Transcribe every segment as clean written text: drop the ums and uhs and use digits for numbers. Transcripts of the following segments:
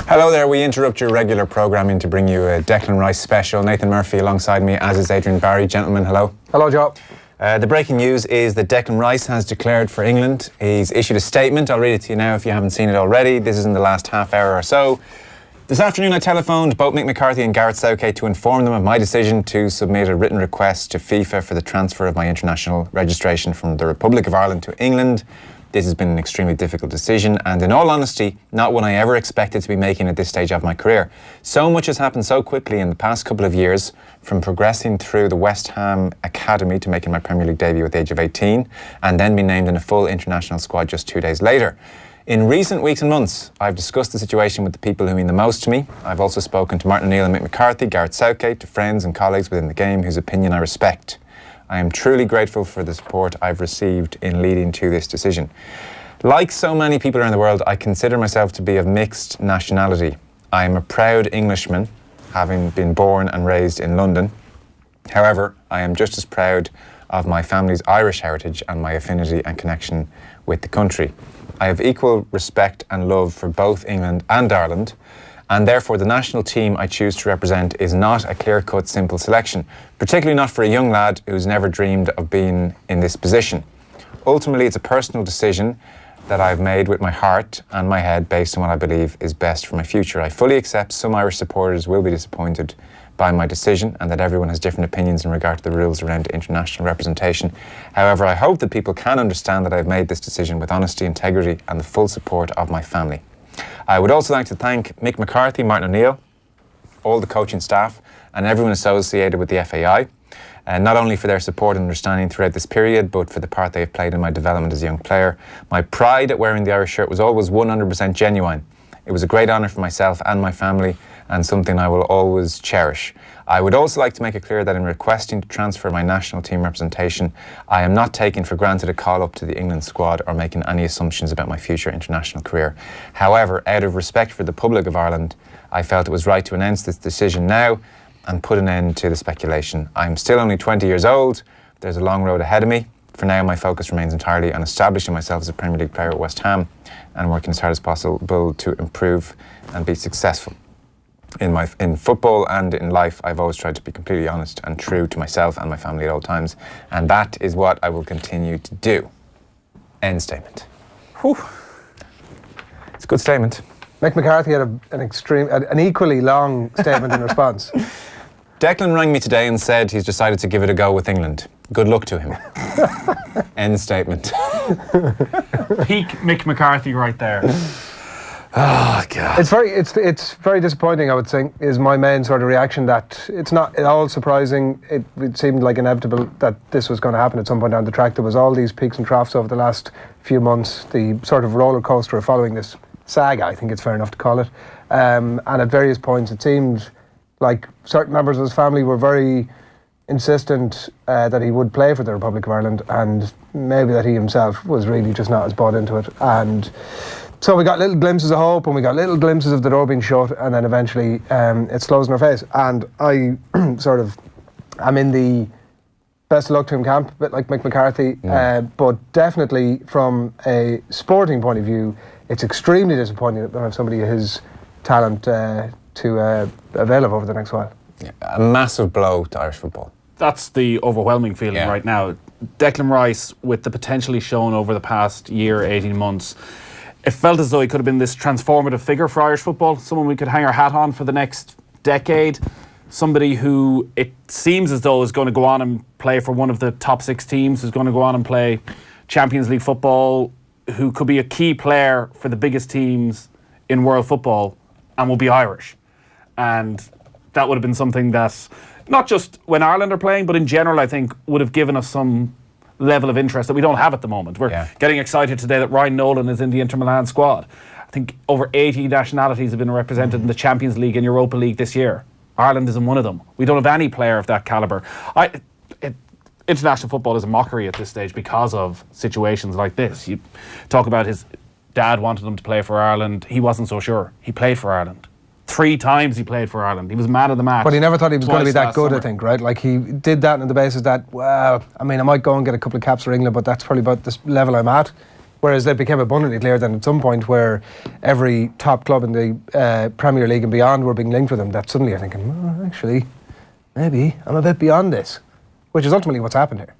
Hello there, we interrupt your regular programming to bring you a Declan Rice special. Nathan Murphy alongside me, as is Adrian Barry. Gentlemen, hello. Hello, Joe. The breaking news is that Declan Rice has declared for England. He's issued a statement. I'll read it to you now if you haven't seen it already. This is in the last half hour or so. This afternoon I telephoned both Mick McCarthy and Gareth Southgate to inform them of my decision to submit a written request to FIFA for the transfer of my international registration from the Republic of Ireland to England. This has been an extremely difficult decision and, in all honesty, not one I ever expected to be making at this stage of my career. So much has happened so quickly in the past couple of years, from progressing through the West Ham Academy to making my Premier League debut at the age of 18 and then being named in a full international squad just 2 days later. In recent weeks and months, I've discussed the situation with the people who mean the most to me. I've also spoken to Martin O'Neill and Mick McCarthy, Gareth Southgate, to friends and colleagues within the game whose opinion I respect. I am truly grateful for the support I've received in leading to this decision. Like so many people around the world, I consider myself to be of mixed nationality. I am a proud Englishman, having been born and raised in London. However, I am just as proud of my family's Irish heritage and my affinity and connection with the country. I have equal respect and love for both England and Ireland, and therefore the national team I choose to represent is not a clear-cut, simple selection, particularly not for a young lad who's never dreamed of being in this position. Ultimately, it's a personal decision that I've made with my heart and my head based on what I believe is best for my future. I fully accept some Irish supporters will be disappointed by my decision and that everyone has different opinions in regard to the rules around international representation. However, I hope that people can understand that I've made this decision with honesty, integrity and the full support of my family. I would also like to thank Mick McCarthy, Martin O'Neill, all the coaching staff and everyone associated with the FAI, not only for their support and understanding throughout this period, but for the part they have played in my development as a young player. My pride at wearing the Irish shirt was always 100% genuine. It was a great honour for myself and my family and something I will always cherish. I would also like to make it clear that in requesting to transfer my national team representation, I am not taking for granted a call up to the England squad or making any assumptions about my future international career. However, out of respect for the public of Ireland, I felt it was right to announce this decision now and put an end to the speculation. I'm still only 20 years old. There's a long road ahead of me. For now, my focus remains entirely on establishing myself as a Premier League player at West Ham and working as hard as possible to improve and be successful. In football and in life, I've always tried to be completely honest and true to myself and my family at all times, and that is what I will continue to do. End statement. Whew. It's a good statement. Mick McCarthy had an equally long statement in response. Declan rang me today and said he's decided to give it a go with England. Good luck to him. End statement. Peak Mick McCarthy right there. Oh God! It's very disappointing. I would think is my main sort of reaction. That it's not at all surprising. It seemed like inevitable that this was going to happen at some point down the track. There was all these peaks and troughs over the last few months. The sort of roller coaster of following this saga, I think it's fair enough to call it. And at various points, it seemed like certain members of his family were very insistent that he would play for the Republic of Ireland, and maybe that he himself was really just not as bought into it. And so we got little glimpses of hope and we got little glimpses of the door being shut, and then eventually it's closed in our face. And I sort of am in the best of luck to him camp, a bit like Mick McCarthy, but definitely from a sporting point of view, it's extremely disappointing that we don't have somebody of his talent to avail of over the next while. Yeah, a massive blow to Irish football. That's the overwhelming feeling right now. Declan Rice, with the potential he's shown over the past year, 18 months, it felt as though he could have been this transformative figure for Irish football, someone we could hang our hat on for the next decade, somebody who it seems as though is going to go on and play for one of the top 6 teams, is going to go on and play Champions League football, who could be a key player for the biggest teams in world football and will be Irish. And that would have been something that, not just when Ireland are playing, but in general, I think would have given us some level of interest that we don't have at the moment. We're getting excited today that Ryan Nolan is in the Inter Milan squad. I think over 80 nationalities have been represented in the Champions League and Europa League this year. Ireland isn't one of them. We don't have any player of that calibre. International football is a mockery at this stage because of situations like this. You talk about his dad wanted him to play for Ireland. He wasn't so sure. He played for Ireland. 3 times he played for Ireland. He was man of the match. But he never thought he was going to be that good, summer. I think, right? Like, he did that on the basis that, well, I mean, I might go and get a couple of caps for England, but that's probably about this level I'm at. Whereas it became abundantly clear then at some point where every top club in the Premier League and beyond were being linked with him, that suddenly you're thinking, actually, maybe I'm a bit beyond this, which is ultimately what's happened here.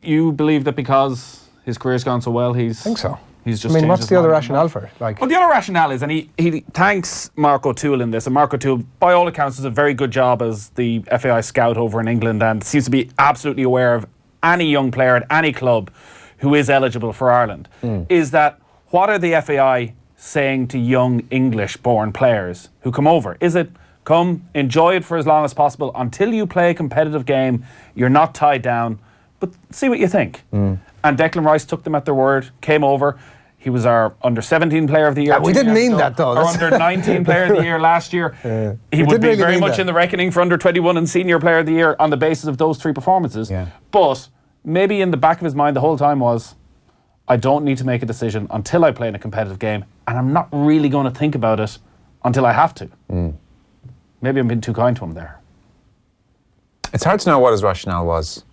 You believe that because his career's gone so well, I think so. He's just. I mean, what's the other rationale for it? Well, the other rationale is, and he thanks Mark O'Toole in this, and Mark O'Toole, by all accounts, does a very good job as the FAI scout over in England and seems to be absolutely aware of any young player at any club who is eligible for Ireland. Is that what are the FAI saying to young English-born players who come over? Is it, come, enjoy it for as long as possible until you play a competitive game, you're not tied down, but see what you think. And Declan Rice took them at their word, came over. He was our under-17 player of the year. We didn't mean that, though. Our under-19 player of the year last year. He would be really very mean much that. in the reckoning for under-21 and senior player of the year on the basis of those 3 performances. Yeah. But maybe in the back of his mind the whole time was, I don't need to make a decision until I play in a competitive game, and I'm not really going to think about it until I have to. Maybe I'm being too kind to him there. It's hard to know what his rationale was.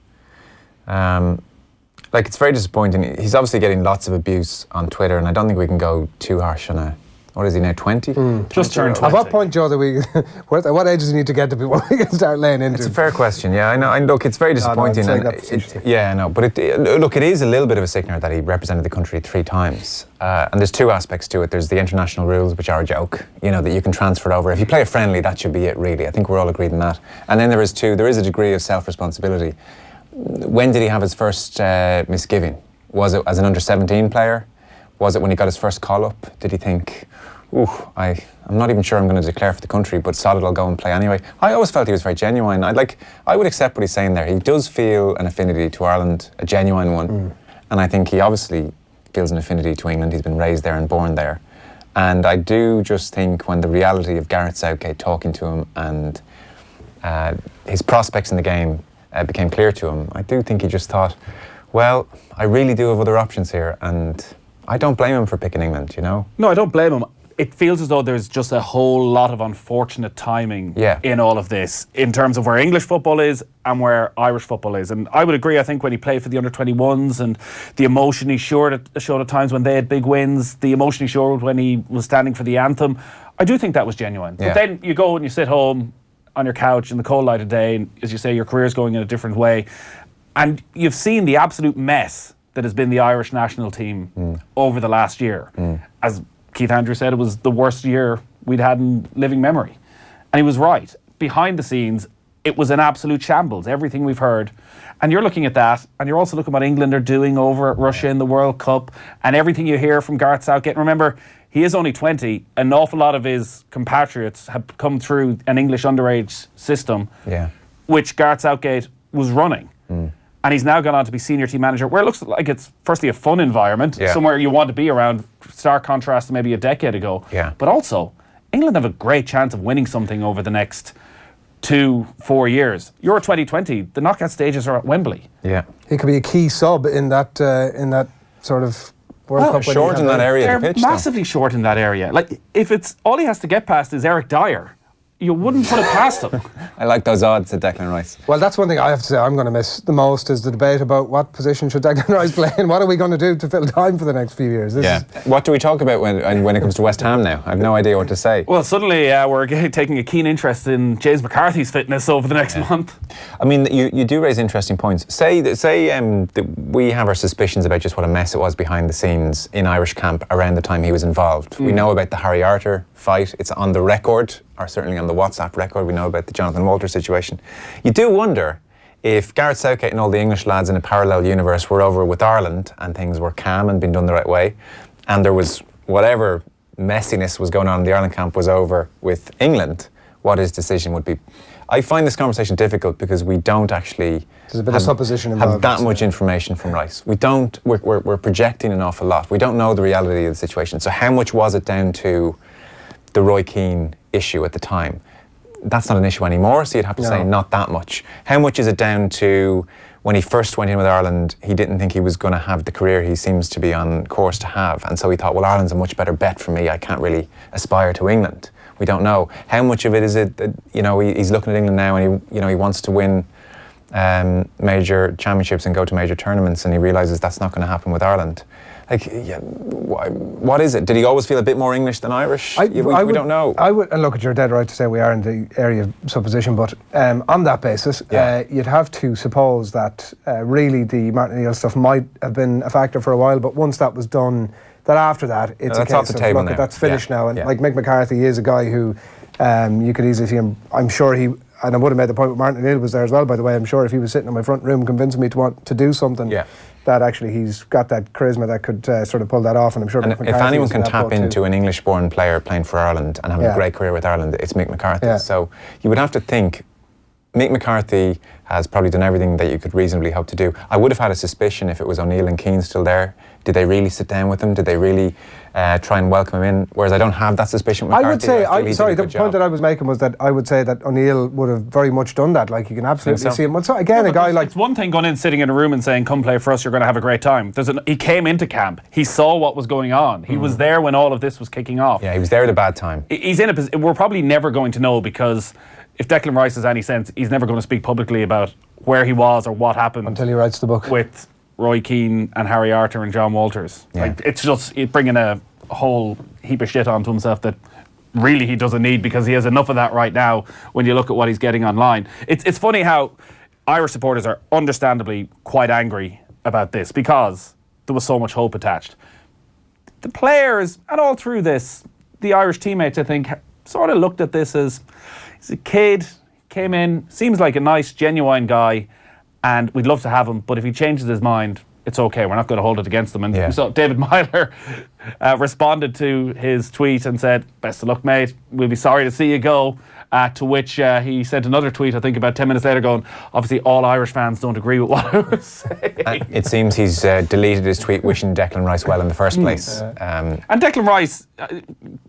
It's very disappointing. He's obviously getting lots of abuse on Twitter, and I don't think we can go too harsh on a... What is he now, 20? Just turned 20. At what point, Joe, do we... at what age does he need to get to before we can start laying into? It's a fair question, yeah. I know. And look, it's very disappointing. Yeah, I know. But look, it is a little bit of a sickener that he represented the country 3 times. And there's 2 aspects to it. There's the international rules, which are a joke, that you can transfer over. If you play a friendly, that should be it, really. I think we're all agreed on that. And then there is a degree of self-responsibility. When did he have his first misgiving? Was it as an under-17 player? Was it when he got his first call-up? Did he think, I'm not even sure I'm going to declare for the country, but solid, I'll go and play anyway? I always felt he was very genuine. I would accept what he's saying there. He does feel an affinity to Ireland, a genuine one. And I think he obviously feels an affinity to England. He's been raised there and born there. And I do just think when the reality of Gareth Southgate talking to him and his prospects in the game became clear to him, I do think he just thought, well, I really do have other options here, and I don't blame him for picking England, No, I don't blame him. It feels as though there's just a whole lot of unfortunate timing in all of this, in terms of where English football is and where Irish football is. And I would agree, I think when he played for the under-21s and the emotion he showed at times when they had big wins, the emotion he showed when he was standing for the anthem, I do think that was genuine. Yeah. But then you go and you sit home on your couch in the cold light of day, and as you say, your career's going in a different way, and you've seen the absolute mess that has been the Irish national team over the last year. As Keith Andrews said, it was the worst year we'd had in living memory. And he was right. Behind the scenes, it was an absolute shambles, everything we've heard. And you're looking at that, and you're also looking at what England are doing over at Russia in the World Cup, and everything you hear from Gareth Southgate. Remember, he is only 20. An awful lot of his compatriots have come through an English underage system, which Gareth Southgate was running. And he's now gone on to be senior team manager, where it looks like it's firstly a fun environment, somewhere you want to be around, stark contrast to maybe a decade ago. But also, England have a great chance of winning something over the next 2-4 years. Euro 2020, the knockout stages are at Wembley. He could be a key sub in that sort of World Cup. Short in that area. They're massively short in that area. Like, if it's all he has to get past is Eric Dyer, you wouldn't put it past him. I like those odds at Declan Rice. Well, that's one thing I have to say I'm going to miss the most is the debate about what position should Declan Rice play and what are we going to do to fill time for the next few years. What do we talk about when it comes to West Ham now? I have no idea what to say. Well, suddenly we're taking a keen interest in James McCarthy's fitness over the next month. I mean, you do raise interesting points. Say that we have our suspicions about just what a mess it was behind the scenes in Irish camp around the time he was involved. We know about the Harry Arter fight. It's on the record, or certainly on the WhatsApp record. We know about the Jonathan Walter situation. You do wonder if Gareth Southgate and all the English lads in a parallel universe were over with Ireland and things were calm and been done the right way, and there was whatever messiness was going on in the Ireland camp was over with England, what his decision would be. I find this conversation difficult because we don't actually There's a bit of supposition involved, have that much information from Rice. We're projecting an awful lot. We don't know the reality of the situation. So how much was it down to the Roy Keane issue at the time? That's not an issue anymore, so you'd have to say not that much. How much is it down to when he first went in with Ireland, he didn't think he was going to have the career he seems to be on course to have, and so he thought, well, Ireland's a much better bet for me, I can't really aspire to England. We don't know. How much of it is it that, he's looking at England now and he wants to win major championships and go to major tournaments, and he realises that's not going to happen with Ireland. Like, what is it? Did he always feel a bit more English than Irish? We don't know. I would, and look, you're dead right to say we are in the area of supposition, but on that basis, you'd have to suppose that really the Martin O'Neill stuff might have been a factor for a while, but once that was done, that after that, it's a case off the table look, now. that's finished now. And like Mick McCarthy is a guy who you could easily see him, I'm sure he, and I would have made the point with Martin O'Neill was there as well, by the way, I'm sure if he was sitting in my front room convincing me to want to do something, that actually he's got that charisma that could sort of pull that off, and I'm sure and if anyone can tap into an English-born player playing for Ireland and having a great career with Ireland, it's Mick McCarthy. So you would have to think Mick McCarthy has probably done everything that you could reasonably hope to do. I would have had a suspicion if it was O'Neill and Keane still there. Did they really sit down with him? Did they really try and welcome him in? Whereas I don't have that suspicion with McCarthy. I would say, the point that I was making was that I would say that O'Neill would have very much done that. Like, you can absolutely see him. Well, so again, a guy like... It's one thing going in, sitting in a room and saying, come play for us, you're going to have a great time. He came into camp. He saw what was going on. He was there when all of this was kicking off. Yeah, he was there at a bad time. He's in a position... We're probably never going to know, because if Declan Rice has any sense, he's never going to speak publicly about where he was or what happened. Until he writes the book. With Roy Keane and Harry Arter and John Walters. Like, it's just bringing a whole heap of shit onto himself that really he doesn't need, because he has enough of that right now when you look at what he's getting online. It's funny how Irish supporters are understandably quite angry about this, because there was so much hope attached. The players, and all through this, the Irish teammates, I think, sort of looked at this as, he's a kid, came in, seems like a nice, genuine guy, and we'd love to have him, but if he changes his mind, it's okay, we're not going to hold it against him. And we saw David Myler responded to his tweet and said, best of luck, mate, we'll be sorry to see you go. To which he sent another tweet, I think about 10 minutes later, going, obviously all Irish fans don't agree with what I was saying. It seems he's deleted his tweet wishing Declan Rice well in the first place. And Declan Rice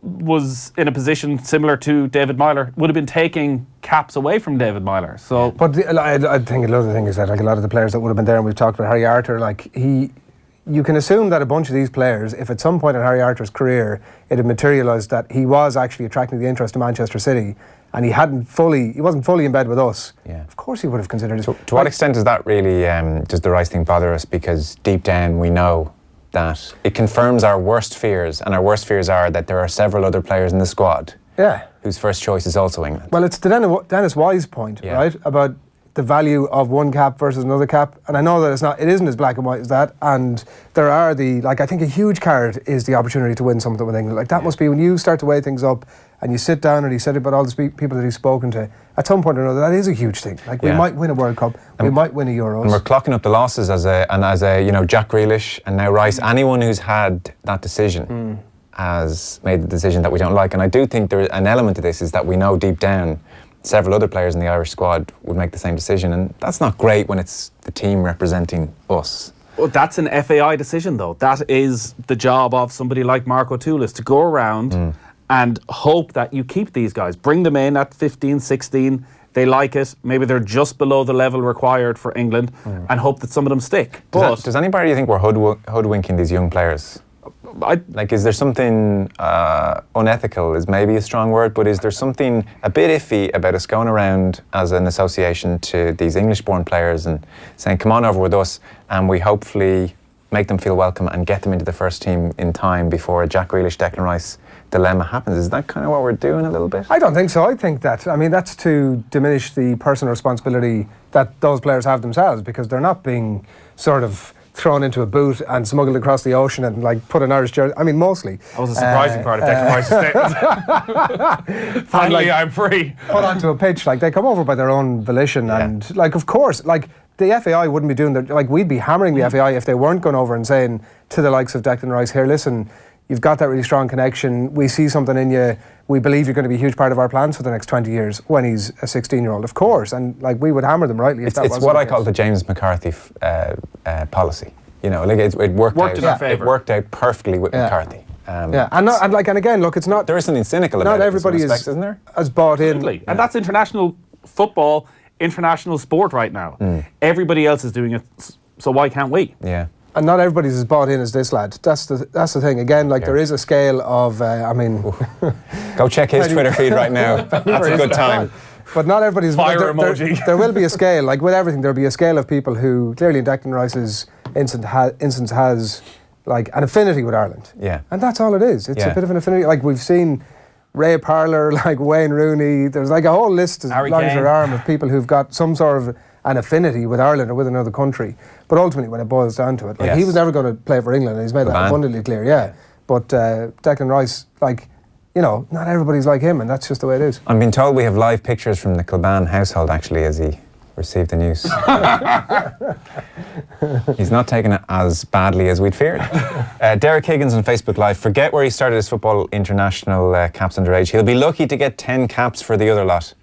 was in a position similar to David Myler, would have been taking caps away from David Myler. So, but I think another thing is that, like, a lot of the players that would have been there, and we've talked about Harry Arter, like, you can assume that a bunch of these players, if at some point in Harry Arter's career it had materialised that he was actually attracting the interest of Manchester City, and he wasn't fully in bed with us, of course he would have considered it. To what extent does that really, does the Rice thing bother us? Because deep down we know that it confirms our worst fears, and our worst fears are that there are several other players in the squad whose first choice is also England. Well, it's to Dennis Wise's point, right, about the value of one cap versus another cap, and I know that it isn't as black and white as that, and there are I think a huge card is the opportunity to win something with England. Like, that must be when you start to weigh things up and you sit down and he said about all the people that he's spoken to, at some point or another, that is a huge thing. Like, we might win a World Cup, we might win a Euros. And we're clocking up the losses as a Jack Grealish and now Rice, anyone who's had that decision has made the decision that we don't like. And I do think there an element to this is that we know deep down several other players in the Irish squad would make the same decision, and that's not great when it's the team representing us. Well, that's an FAI decision, though. That is the job of somebody like Mark O'Toole, is to go around and hope that you keep these guys. Bring them in at 15, 16. They like it. Maybe they're just below the level required for England, and hope that some of them stick. Does anybody think we're hoodwinking these young players? Is there something unethical, is maybe a strong word, but is there something a bit iffy about us going around as an association to these English-born players and saying, come on over with us, and we hopefully make them feel welcome and get them into the first team in time before a Jack Grealish, Declan Rice dilemma happens? Is that kind of what we're doing a little bit? I don't think so. I think that, that's to diminish the personal responsibility that those players have themselves, because they're not being sort of thrown into a boot and smuggled across the ocean and put an Irish jersey. Mostly. That was a surprising part of Declan Rice's statement. Finally, I'm free. Put onto a pitch. They come over by their own volition, and of course, the FAI wouldn't be doing that. We'd be hammering the FAI if they weren't going over and saying to the likes of Declan Rice, here, listen, you've got that really strong connection. We see something in you. We believe you're going to be a huge part of our plans for the next 20 years when he's a 16-year-old, of course. And we would hammer them rightly if that was. It's what I call the James McCarthy policy. It worked out. In our favour. It worked out perfectly with McCarthy. And again, look, it's not. There is something cynical about it. Not everybody isn't there? Has bought in, and that's international football, international sport right now. Everybody else is doing it, so why can't we? Yeah. And not everybody's as bought in as this lad. That's the thing. Again, there is a scale of. Go check his Twitter feed right now. That's a good time. But not everybody's. Fire emoji. There will be a scale. With everything, there'll be a scale of people who clearly, in Declan Rice's instance, has like an affinity with Ireland. Yeah. And that's all it is. It's Yeah. a bit of an affinity. Like we've seen Ray Parlour, like Wayne Rooney. There's like a whole list as Harry long as Kane. your arm of people who've got some sort of an affinity with Ireland or with another country. But ultimately, when it boils down to it, like he was never going to play for England, and he's made that abundantly clear. Yeah. But Declan Rice, like, you know, not everybody's like him, and that's just the way it is. I'm being told we have live pictures from the Kilban household actually as he received the news. He's not taking it as badly as we'd feared. Derek Higgins on Facebook Live. Forget where he started his football international caps underage. He'll be lucky to get 10 caps for the other lot.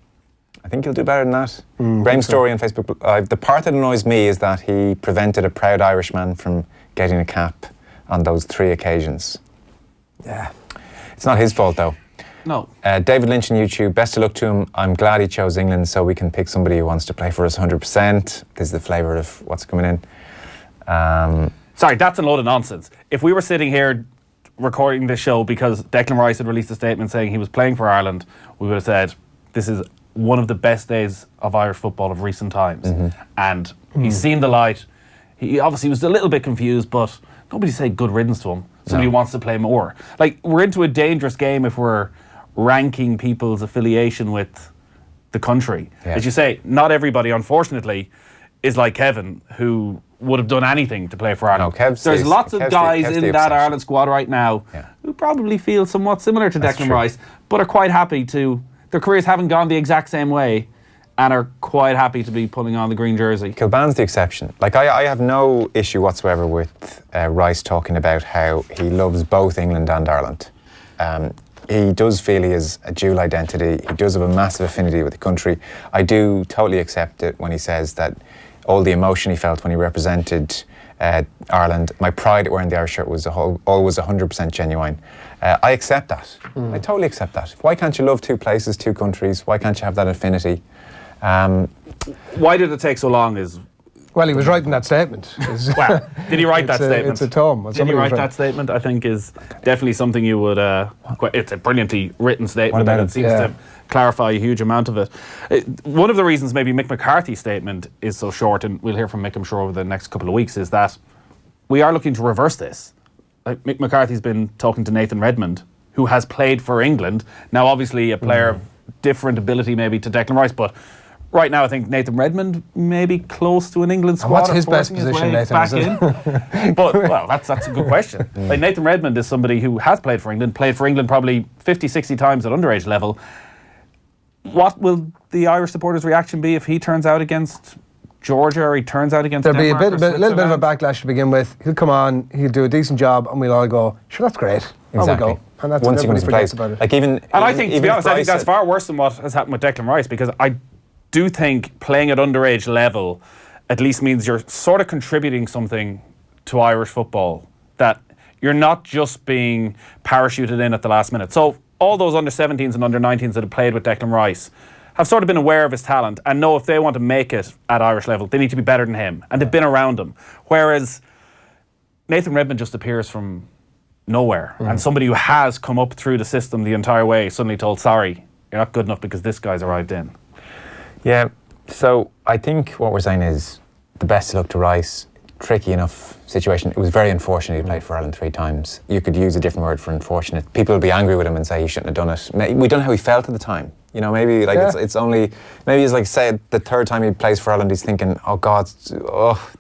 I think he'll do better than that. Graham Story on Facebook Live. The part that annoys me is that he prevented a proud Irishman from getting a cap on those 3 occasions. Yeah. It's not his fault though. No. David Lynch on YouTube, best of luck to him. I'm glad he chose England so we can pick somebody who wants to play for us 100%. This is the flavour of what's coming in. Sorry, that's a load of nonsense. If we were sitting here recording this show because Declan Rice had released a statement saying he was playing for Ireland, we would have said, this is one of the best days of Irish football of recent times. And he's seen the light. He obviously was a little bit confused, but nobody said good riddance to him. Somebody wants to play more. Like, we're into a dangerous game if we're ranking people's affiliation with the country. Yeah. As you say, not everybody, unfortunately, is like Kevin, who would have done anything to play for Ireland. No, There's lots of guys in that Ireland squad right now who probably feel somewhat similar to Declan Rice, but are quite happy to... Their careers haven't gone the exact same way and are quite happy to be putting on the green jersey. Kilban's the exception. Like, I have no issue whatsoever with Rice talking about how he loves both England and Ireland. He does feel he has a dual identity. He does have a massive affinity with the country. I do totally accept it when he says that all the emotion he felt when he represented Ireland, my pride at wearing the Irish shirt was always 100% genuine. I accept that. I totally accept that. Why can't you love 2 places, 2 countries? Why can't you have that affinity? Why did it take so long is... Well, he was writing that statement. Well, did he write that statement? It's a tome. Did he write that statement? I think is definitely something you would... it's a brilliantly written statement and it seems to clarify a huge amount of it. One of the reasons maybe Mick McCarthy's statement is so short, and we'll hear from Mick, I'm sure, over the next couple of weeks, is that we are looking to reverse this. Like, Mick McCarthy's been talking to Nathan Redmond, who has played for England. Now, obviously, a player of different ability maybe to Declan Rice, but right now I think Nathan Redmond may be close to an England squad. What's his best position, Nathan? Back in. But, well, that's a good question. Like, Nathan Redmond is somebody who has played for England probably 50, 60 times at underage level. What will the Irish supporters' reaction be if he turns out against Georgia or he turns out against There'll Denmark? be a little bit of a backlash to begin with. He'll come on, he'll do a decent job, and we'll all go, sure, that's great. Exactly. On we go. And that's once he everybody comes to forgets play. about it. Like, even I think, to be honest, I think Rice that's far worse than what has happened with Declan Rice, because I do think playing at underage level at least means you're sort of contributing something to Irish football, that you're not just being parachuted in at the last minute. So all those under-17s and under-19s that have played with Declan Rice have sort of been aware of his talent and know if they want to make it at Irish level, they need to be better than him, and they've been around him. Whereas Nathan Redmond just appears from nowhere, and somebody who has come up through the system the entire way suddenly told, sorry, you're not good enough because this guy's arrived in. Yeah, so I think what we're saying is the best of luck to Rice. Tricky enough situation. It was very unfortunate he played for Ireland 3 times. You could use a different word for unfortunate. People will be angry with him and say he shouldn't have done it. We don't know how he felt at the time. You know, maybe like it's only, maybe it's like, say, the 3rd time he plays for Ireland, he's thinking, oh God,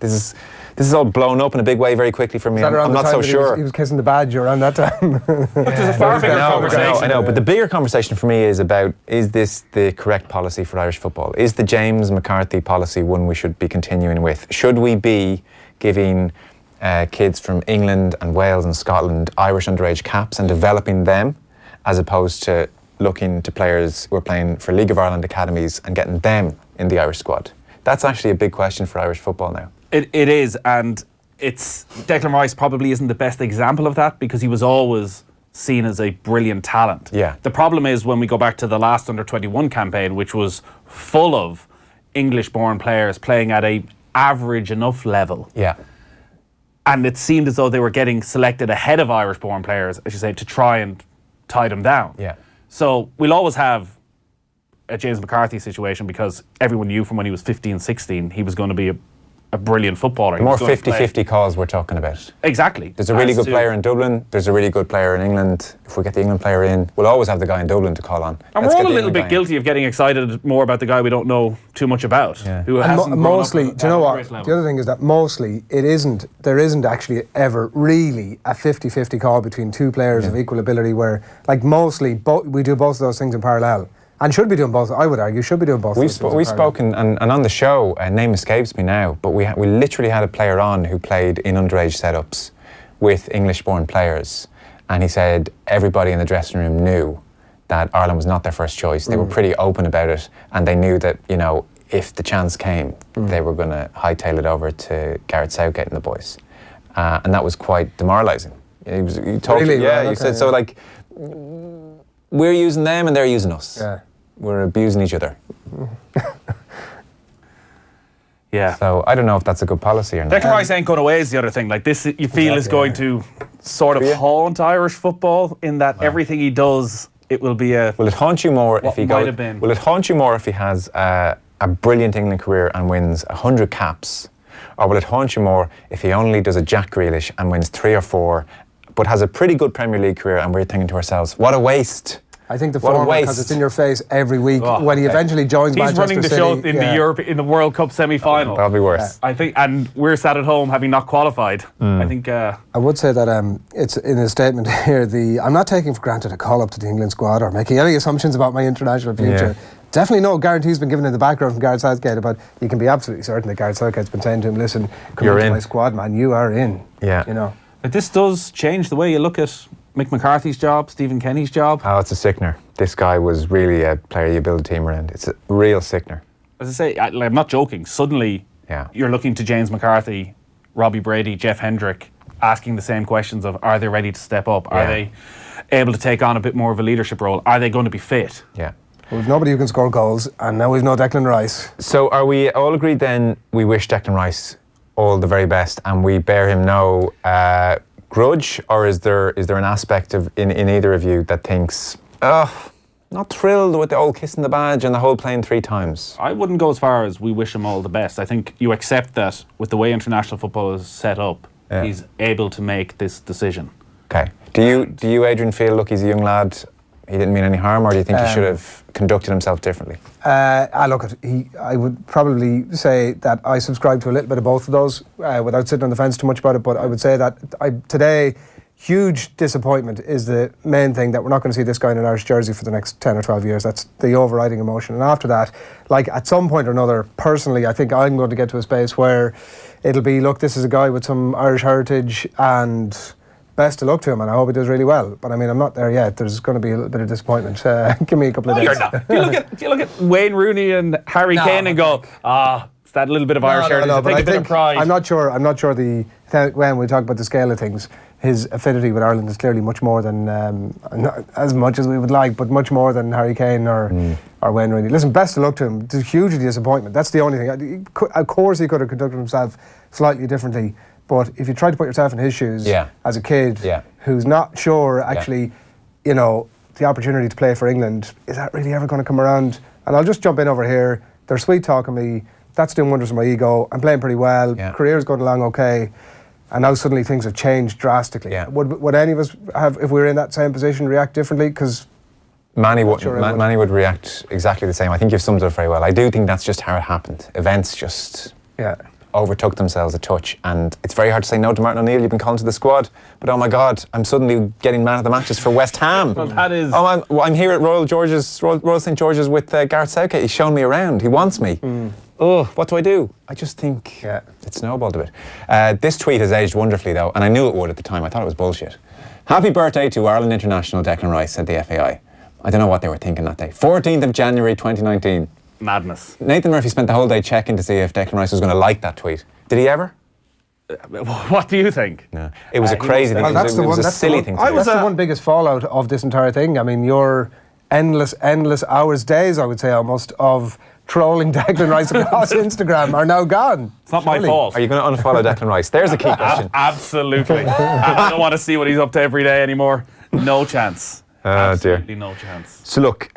this is all blown up in a big way very quickly for me. I'm not so sure. He was kissing the badge around that time. But there's a far bigger conversation. I know, but the bigger conversation for me is about, is this the correct policy for Irish football? Is the James McCarthy policy one we should be continuing with? Should we be giving kids from England and Wales and Scotland Irish underage caps and developing them, as opposed to looking to players who are playing for League of Ireland academies and getting them in the Irish squad? That's actually a big question for Irish football now. It is, and Declan Rice probably isn't the best example of that because he was always seen as a brilliant talent. Yeah. The problem is when we go back to the last under-21 campaign, which was full of English-born players playing at a average enough level. Yeah. And it seemed as though they were getting selected ahead of Irish-born players, as you say, to try and tie them down. Yeah. So we'll always have a James McCarthy situation because everyone knew from when he was 15, 16, he was going to be a brilliant footballer. More 50-50 calls we're talking about. Exactly. There's a really good player in Dublin. There's a really good player in England. If we get the England player in, we'll always have the guy in Dublin to call on. And we're all a little bit guilty of getting excited more about the guy we don't know too much about. Yeah. Who hasn't mostly, do you know what? The other thing is that mostly there isn't actually ever really a 50-50 call between two players of equal ability where, like, mostly we do both of those things in parallel. And should be doing both. I would argue should be doing both. We've spoken, and on the show, name escapes me now, but we literally had a player on who played in underage setups with English-born players, and he said everybody in the dressing room knew that Ireland was not their first choice. They were pretty open about it, and they knew that, you know, if the chance came, they were going to hightail it over to Gareth Southgate and the boys, and that was quite demoralising. He talked, really? Yeah, Well, he okay, said so. Like, we're using them and they're using us. Yeah. We're abusing each other. Yeah. So I don't know if that's a good policy or not. Declan Rice ain't going away is the other thing. Like this, you feel is going to sort of haunt Irish football in that everything he does, it will be a. Will it haunt you more if he might goes? have been. Will it haunt you more if he has a brilliant England career and wins 100 caps, or will it haunt you more if he only does a Jack Grealish and wins 3 or 4, but has a pretty good Premier League career and we're thinking to ourselves, what a waste. I think the former, because it's in your face every week. Oh, when he eventually joins Manchester City. He's running the show in the World Cup semi-final. That'll be worse. I think, and we're sat at home having not qualified. I think. I would say that it's in a statement here. I'm not taking for granted a call up to the England squad or making any assumptions about my international future. Yeah. Definitely no guarantees been given in the background from Gareth Southgate, but you can be absolutely certain that Gareth Southgate's been saying to him, "Listen, come into my squad, man. You are in." Yeah. You know. But this does change the way you look at Mick McCarthy's job, Stephen Kenny's job. Oh, it's a sickener. This guy was really a player you build a team around. It's a real sickener. As I say, I'm not joking. Suddenly, you're looking to James McCarthy, Robbie Brady, Jeff Hendrick, asking the same questions of, are they ready to step up? Are they able to take on a bit more of a leadership role? Are they going to be fit? Yeah. We've nobody who can score goals, and now we've no Declan Rice. So are we all agreed then we wish Declan Rice all the very best and we bear him no grudge, or is there an aspect of in either of you that thinks, not thrilled with the old kissing the badge and the whole playing 3 times? I wouldn't go as far as we wish him all the best. I think you accept that with the way international football is set up, he's able to make this decision. Okay. Do you, Adrian, feel, look, he's a young lad, he didn't mean any harm, or do you think he should have conducted himself differently? I would probably say that I subscribe to a little bit of both of those without sitting on the fence too much about it, but I would say that today, huge disappointment is the main thing, that we're not going to see this guy in an Irish jersey for the next 10 or 12 years. That's the overriding emotion. And after that, like, at some point or another, personally, I think I'm going to get to a space where it'll be, look, this is a guy with some Irish heritage and best of luck to him, and I hope he does really well. But I mean, I'm not there yet. There's going to be a little bit of disappointment. Give me a couple of days. You're not. Do you look at Wayne Rooney and Harry Kane and go, it's that little bit of Irish heritage. No, but I a bit of pride. I'm not sure when we talk about the scale of things, his affinity with Ireland is clearly much more than, not as much as we would like, but much more than Harry Kane or Wayne Rooney. Listen, best of luck to him. It's a huge disappointment. That's the only thing. Of course, he could have conducted himself slightly differently. But if you try to put yourself in his shoes as a kid who's not sure, actually, you know, the opportunity to play for England, is that really ever going to come around? And I'll just jump in over here. They're sweet talking me. That's doing wonders for my ego. I'm playing pretty well. Career's going along okay. And now suddenly things have changed drastically. Would any of us have, if we were in that same position, react differently? Because Manny would react exactly the same. I think you've summed it up very well. I do think that's just how it happened. Events just overtook themselves a touch, and it's very hard to say no to Martin O'Neill. You've been called to the squad, but oh my God, I'm suddenly getting man of the matches for West Ham. Well, that is. Oh, I'm here at Royal St George's with Gareth Southgate. He's shown me around. He wants me. Oh, what do? I just think it snowballed a bit. This tweet has aged wonderfully, though, and I knew it would at the time. I thought it was bullshit. Happy birthday to Ireland International Declan Rice, said the FAI. I don't know what they were thinking that day. 14th of January 2019. Madness. Nathan Murphy spent the whole day checking to see if Declan Rice was going to like that tweet. Did he ever? What do you think? No. It was a crazy thing. Well, it was a silly thing to do. That's the one biggest fallout of this entire thing. I mean, your endless hours, days, I would say almost, of trolling Declan Rice across Instagram are now gone. It's not my fault. Are you going to unfollow Declan Rice? There's a key question. Absolutely. I don't want to see what he's up to every day anymore. No chance. Absolutely no chance. So look,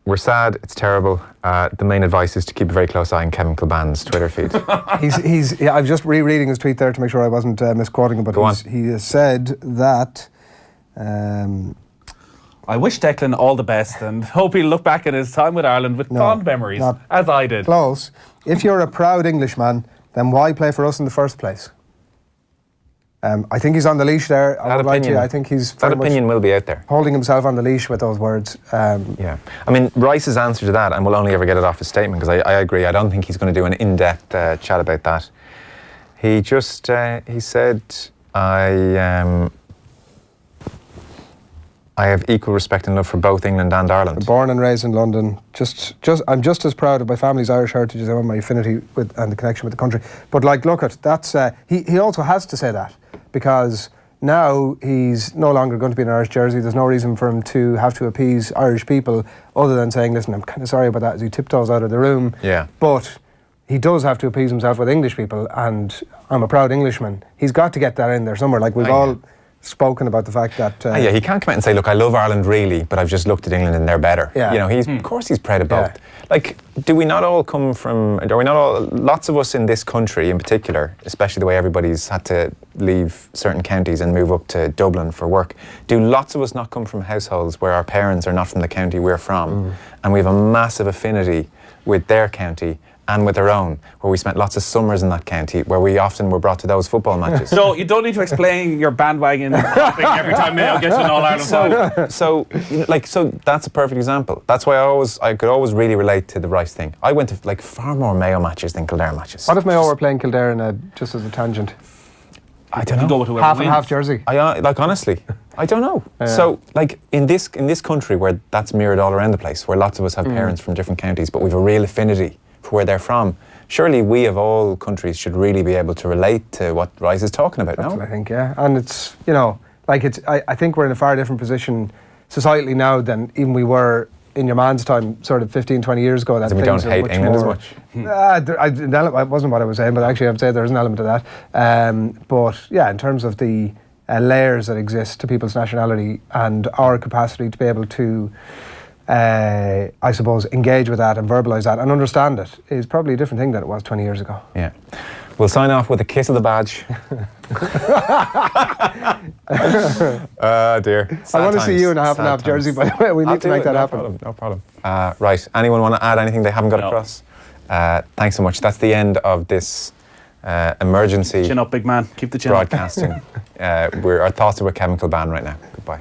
we're sad. It's terrible. The main advice is to keep a very close eye on Kevin Kilban's Twitter feed. Yeah, I'm just rereading his tweet there to make sure I wasn't misquoting him, but he has said that. I wish Declan all the best and hope he'll look back at his time with Ireland with fond memories, as I did. Close. If you're a proud Englishman, then why play for us in the first place? I think he's on the leash there. I think that opinion will be out there. Holding himself on the leash with those words. Yeah. I mean, Rice's answer to that, and we'll only ever get it off his statement, because I agree, I don't think he's going to do an in-depth chat about that. He just, he said, I have equal respect and love for both England and Ireland. Born and raised in London. I'm just as proud of my family's Irish heritage as I am my affinity with and the connection with the country. But like, look at that's he also has to say that, because now he's no longer going to be in an Irish jersey. There's no reason for him to have to appease Irish people other than saying, "Listen, I'm kind of sorry about that," as he tiptoes out of the room. Yeah. But he does have to appease himself with English people, and I'm a proud Englishman. He's got to get that in there somewhere. Like we've all spoken about the fact that he can't come out and say, look, I love Ireland really, but I've just looked at England and they're better. Yeah. You know, of course he's proud of both. Like, do we not all come from, are we not all, lots of us in this country in particular, especially the way everybody's had to leave certain counties and move up to Dublin for work, do lots of us not come from households where our parents are not from the county we're from, and we have a massive affinity with their county and with their own, where we spent lots of summers in that county, where we often were brought to those football matches. So you don't need to explain your bandwagon hopping every time Mayo gets an All-Ireland final. So that's a perfect example. That's why I could always really relate to the Rice thing. I went to far more Mayo matches than Kildare matches. What if Mayo were playing Kildare just as a tangent? I don't know. Go with half and half jersey. Honestly, I don't know. So in this country where that's mirrored all around the place, where lots of us have parents from different counties, but we've a real affinity for where they're from. Surely we of all countries should really be able to relate to what Rice is talking about, That's what I think, and it's, I think we're in a far different position societally now than even we were in your man's time, sort of 15, 20 years ago. That we don't hate England as much. That wasn't what I was saying, but actually I would say there's an element of that. But yeah, in terms of the layers that exist to people's nationality and our capacity to be able to I suppose engage with that and verbalise that and understand it is probably a different thing than it was 20 years ago. Yeah. We'll sign off with a kiss of the badge. Dear. I want to see you in a half and half jersey, by the way. We need to make that happen. No problem. Right. Anyone want to add anything they haven't got across? Thanks so much. That's the end of this emergency chin up, big man. Keep the chin broadcasting. Our thoughts are with Kevin Kilban right now. Goodbye.